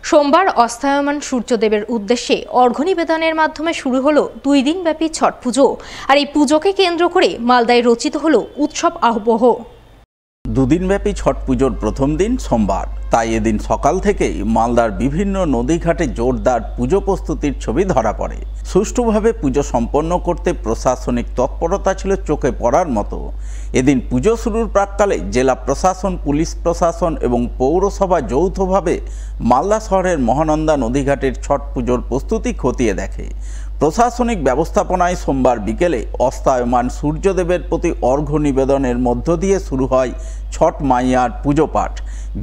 সোমবার অস্তায়মান সূর্যদেবের উদ্দেশ্যে অর্ঘ্য নিবেদনের মাধ্যমে শুরু হলো 2 দিনব্যাপী ছট পুজো। আর এই পুজোকে কেন্দ্র করে মালদায় রচিত হলো উৎসব আবহ। 2 দিনব্যাপী ছট পুজোর প্রথম দিন সোমবার, তাই এদিন সকাল থেকেই মালদার বিভিন্ন নদীঘাটে জোরদার পুজো প্রস্তুতির ছবি ধরা পড়ে। সুষ্ঠুভাবে পুজো সম্পন্ন করতে প্রশাসনিক তৎপরতা ছিল চোখে পড়ার মতো। এদিন পুজো শুরুর প্রাক্কালে জেলা প্রশাসন, পুলিশ প্রশাসন এবং পৌরসভা যৌথভাবে মালদা শহরের মহানন্দা নদীঘাটের ছট পুজোর প্রস্তুতি খতিয়ে দেখে। প্রশাসনিক ব্যবস্থাপনায় সোমবার বিকেলে অস্তায়মান সূর্যদেবের প্রতি অর্ঘ্য নিবেদনের মধ্য দিয়ে শুরু হয় ছট মাইয়ার পুজো পাঠ।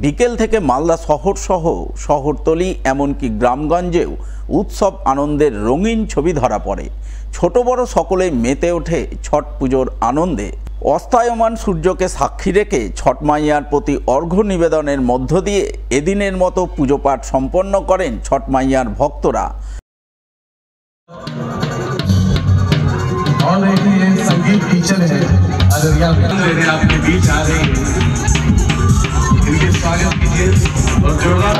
বিকেল থেকে মালদা শহরসহ শহরতলি এমনকি গ্রামগঞ্জেও উৎসব আনন্দের রঙিন ছবি ধরা পড়ে। ছোট বড় সকলেই মেতে ওঠে ছট পুজোর আনন্দে। অস্তায়মান সূর্যকে সাক্ষী রেখে ছট মাইয়ার প্রতি অর্ঘ্য নিবেদনের মধ্য দিয়ে এদিনের মতো পুজো পাঠ সম্পন্ন করেন ছট মাইয়ার ভক্তরা। और देखिए संगीत टीचर है अदरिया में आपके बीच आ रही है, इनके स्वागत कीजिए और जोरदार।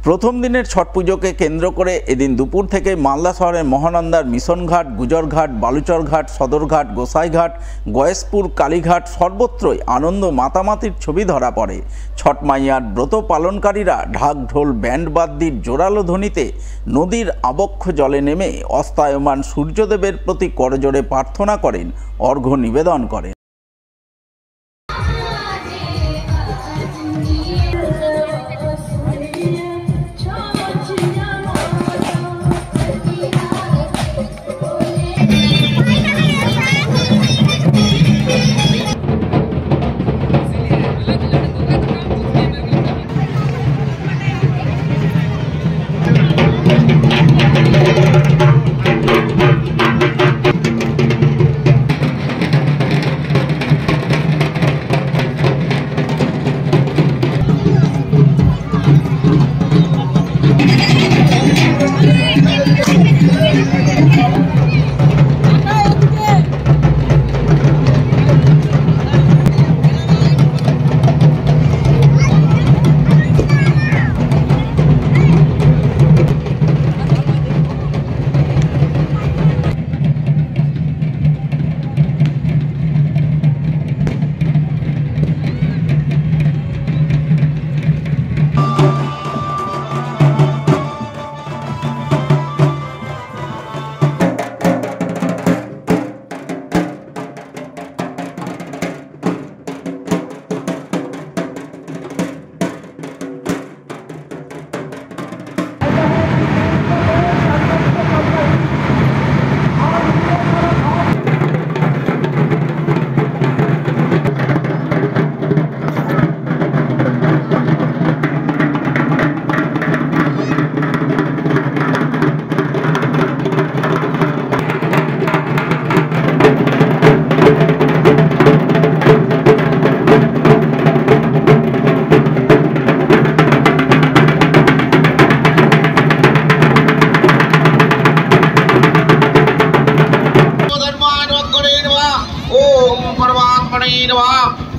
প্রথম দিনের ছট পুজোকে কেন্দ্র করে এদিন দুপুর থেকে মালদা শহরের মহানন্দার মিশনঘাট, গুজরঘাট, বালুচরঘাট, সদরঘাট, গোসাইঘাট, গয়েশপুর, কালীঘাট সর্বত্রই আনন্দ মাতামাতির ছবি ধরা পড়ে। ছট মাইয়ার ব্রত পালনকারীরা ঢাক, ঢোল, ব্যান্ড বাদ্যির জোরালো ধ্বনিতে নদীর আবক্ষ জলে নেমে অস্তায়মান সূর্যদেবের প্রতি করজোড়ে প্রার্থনা করেন, অর্ঘ্য নিবেদন করেন।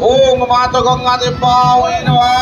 ओम माता गंगा देवाय नमः।